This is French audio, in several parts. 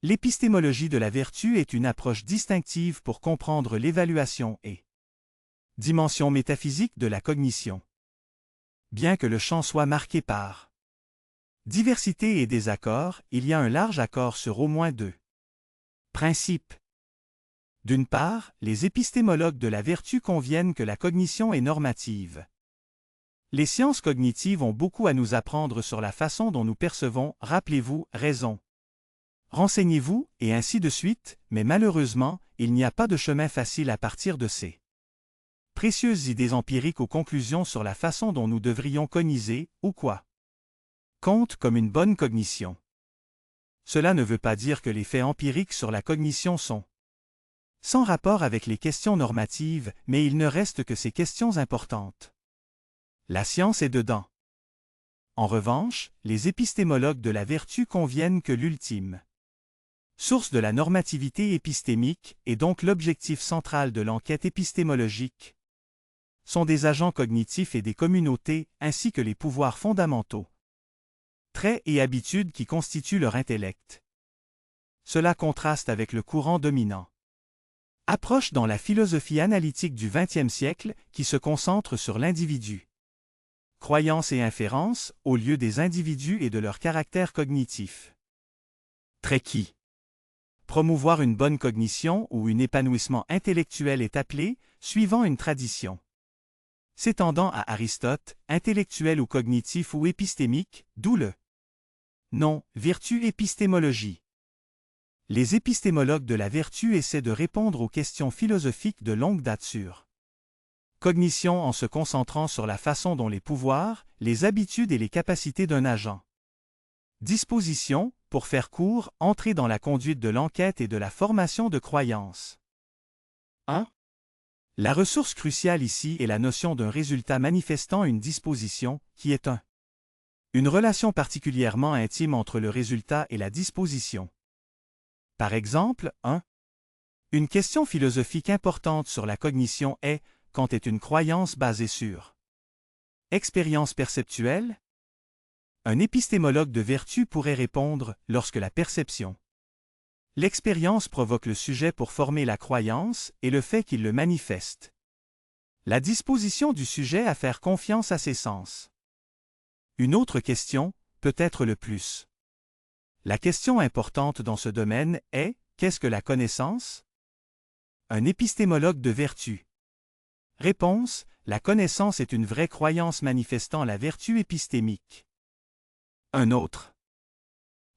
L'épistémologie de la vertu est une approche distinctive pour comprendre l'évaluation et dimension métaphysique de la cognition. Bien que le champ soit marqué par diversité et désaccord, il y a un large accord sur au moins deux principes. D'une part, les épistémologues de la vertu conviennent que la cognition est normative. Les sciences cognitives ont beaucoup à nous apprendre sur la façon dont nous percevons, rappelez-vous, raison. Renseignez-vous, et ainsi de suite, mais malheureusement, il n'y a pas de chemin facile à partir de ces précieuses idées empiriques aux conclusions sur la façon dont nous devrions cogniser, ou quoi compte comme une bonne cognition. Cela ne veut pas dire que les faits empiriques sur la cognition sont sans rapport avec les questions normatives, mais il ne reste que ces questions importantes. La science est dedans. En revanche, les épistémologues de la vertu conviennent que l'ultime source de la normativité épistémique, et donc l'objectif central de l'enquête épistémologique, sont des agents cognitifs et des communautés, ainsi que les pouvoirs fondamentaux, traits et habitudes qui constituent leur intellect. Cela contraste avec le courant dominant. Approche dans la philosophie analytique du XXe siècle qui se concentre sur l'individu. Croyance et inférence, au lieu des individus et de leur caractère cognitif. Trait qui promouvoir une bonne cognition ou un épanouissement intellectuel est appelé, suivant une tradition s'étendant à Aristote, intellectuel ou cognitif ou épistémique, d'où le nom vertu épistémologie. Les épistémologues de la vertu essaient de répondre aux questions philosophiques de longue date sur cognition en se concentrant sur la façon dont les pouvoirs, les habitudes et les capacités d'un agent. Disposition, pour faire court, entrer dans la conduite de l'enquête et de la formation de croyances. 1. La ressource cruciale ici est la notion d'un résultat manifestant une disposition, qui est une relation particulièrement intime entre le résultat et la disposition. Par exemple, 1. Une question philosophique importante sur la cognition est, quand est une croyance basée sur expérience perceptuelle? Un épistémologue de vertu pourrait répondre, lorsque la perception, l'expérience provoque le sujet pour former la croyance et le fait qu'il le manifeste. La disposition du sujet à faire confiance à ses sens. Une autre question, peut-être le plus. La question importante dans ce domaine est, qu'est-ce que la connaissance? Un épistémologue de vertu. Réponse, la connaissance est une vraie croyance manifestant la vertu épistémique. Un autre.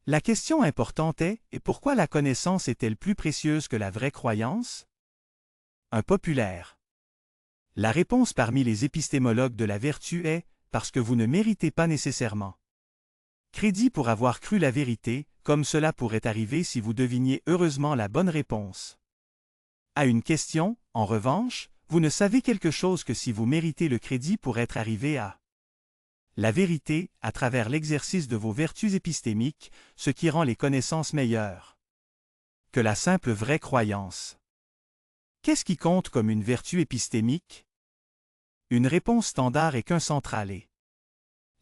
La question importante est, et pourquoi la connaissance est-elle plus précieuse que la vraie croyance? Un populaire. La réponse parmi les épistémologues de la vertu est, parce que vous ne méritez pas nécessairement crédit pour avoir cru la vérité, comme cela pourrait arriver si vous deviniez heureusement la bonne réponse. À une question, en revanche, vous ne savez quelque chose que si vous méritez le crédit pour être arrivé à la vérité, à travers l'exercice de vos vertus épistémiques, ce qui rend les connaissances meilleures que la simple vraie croyance. Qu'est-ce qui compte comme une vertu épistémique? Une réponse standard est qu'un central est.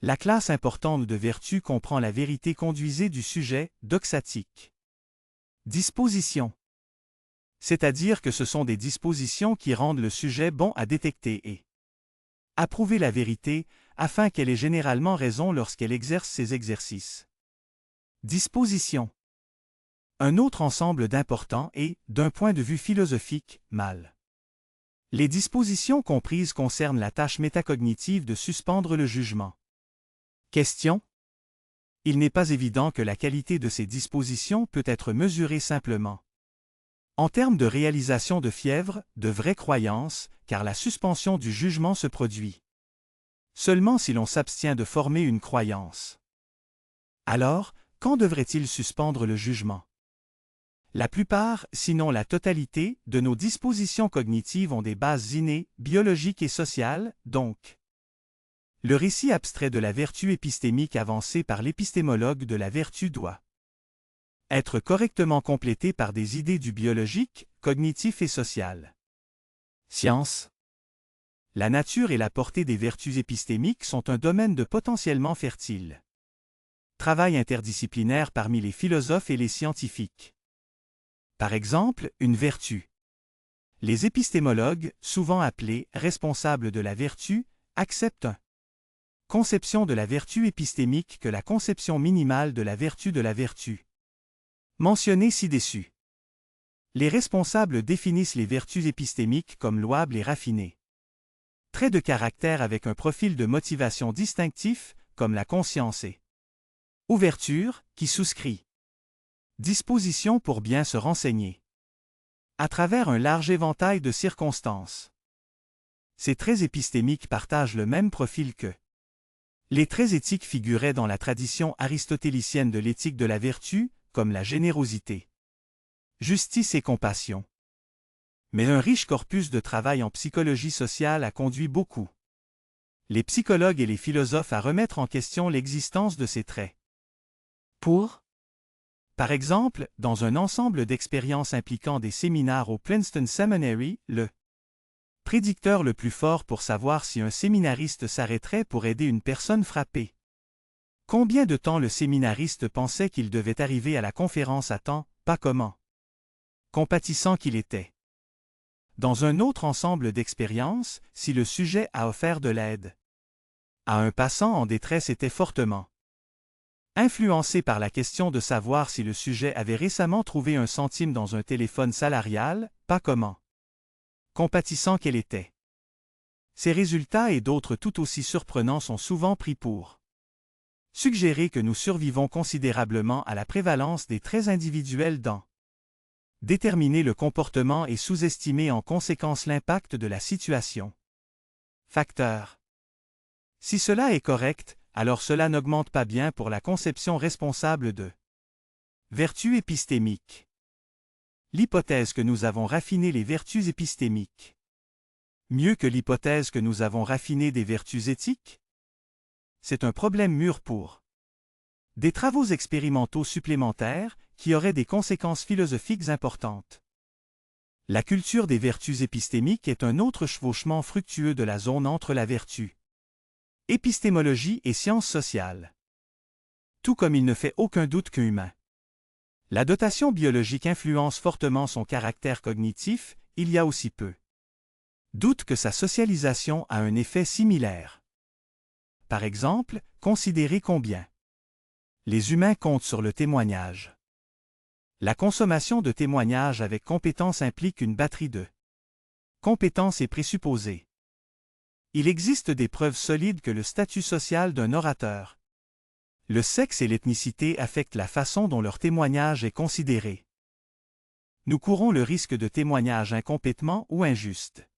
La classe importante de vertu comprend la vérité conduisée du sujet, doxatique. Disposition. C'est-à-dire que ce sont des dispositions qui rendent le sujet bon à détecter et approuver la vérité, afin qu'elle ait généralement raison lorsqu'elle exerce ses exercices. Disposition. Un autre ensemble d'importants est, d'un point de vue philosophique, mal. Les dispositions comprises concernent la tâche métacognitive de suspendre le jugement. Question. Il n'est pas évident que la qualité de ces dispositions peut être mesurée simplement en termes de réalisation de fièvre, de vraies croyances, car la suspension du jugement se produit seulement si l'on s'abstient de former une croyance. Alors, quand devrait-il suspendre le jugement? La plupart, sinon la totalité, de nos dispositions cognitives ont des bases innées, biologiques et sociales, donc. Le récit abstrait de la vertu épistémique avancé par l'épistémologue de la vertu doit être correctement complété par des idées du biologique, cognitif et social. Science. La nature et la portée des vertus épistémiques sont un domaine de potentiellement fertile travail interdisciplinaire parmi les philosophes et les scientifiques. Par exemple, une vertu. Les épistémologues, souvent appelés responsables de la vertu, acceptent une conception de la vertu épistémique que la conception minimale de la vertu. Mentionnée ci-dessus. Les responsables définissent les vertus épistémiques comme louables et raffinées. Traits de caractère avec un profil de motivation distinctif, comme la conscience et ouverture, qui souscrit. Disposition pour bien se renseigner. À travers un large éventail de circonstances. Ces traits épistémiques partagent le même profil que les traits éthiques figuraient dans la tradition aristotélicienne de l'éthique de la vertu, comme la générosité, justice et compassion. Mais un riche corpus de travail en psychologie sociale a conduit beaucoup les psychologues et les philosophes à remettre en question l'existence de ces traits. Par exemple, dans un ensemble d'expériences impliquant des séminaires au Princeton Seminary, le prédicteur le plus fort pour savoir si un séminariste s'arrêterait pour aider une personne frappée. Combien de temps le séminariste pensait qu'il devait arriver à la conférence à temps, pas comment. Compatissant qu'il était. Dans un autre ensemble d'expériences, si le sujet a offert de l'aide à un passant en détresse était fortement influencé par la question de savoir si le sujet avait récemment trouvé un centime dans un téléphone salarial, pas comment. Compatissant qu'elle était. Ces résultats et d'autres tout aussi surprenants sont souvent pris pour suggérer que nous survivons considérablement à la prévalence des traits individuels dans déterminer le comportement et sous-estimer en conséquence l'impact de la situation. Facteur. Si cela est correct, alors cela n'augmente pas bien pour la conception responsable de vertu épistémique. L'hypothèse que nous avons raffiné les vertus épistémiques. Mieux que l'hypothèse que nous avons raffiné des vertus éthiques? C'est un problème mûr pour des travaux expérimentaux supplémentaires qui auraient des conséquences philosophiques importantes. La culture des vertus épistémiques est un autre chevauchement fructueux de la zone entre la vertu, épistémologie et sciences sociales. Tout comme il ne fait aucun doute qu'un humain. La dotation biologique influence fortement son caractère cognitif, il y a aussi peu doute que sa socialisation a un effet similaire. Par exemple, considérez combien les humains comptent sur le témoignage. La consommation de témoignages avec compétence implique une batterie de compétences et présupposés. Il existe des preuves solides que le statut social d'un orateur, le sexe et l'ethnicité affectent la façon dont leur témoignage est considéré. Nous courons le risque de témoignages incompétents ou injustes.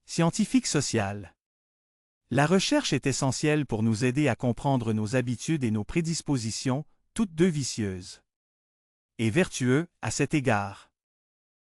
Scientifique social. La recherche est essentielle pour nous aider à comprendre nos habitudes et nos prédispositions, toutes deux vicieuses et vertueux à cet égard.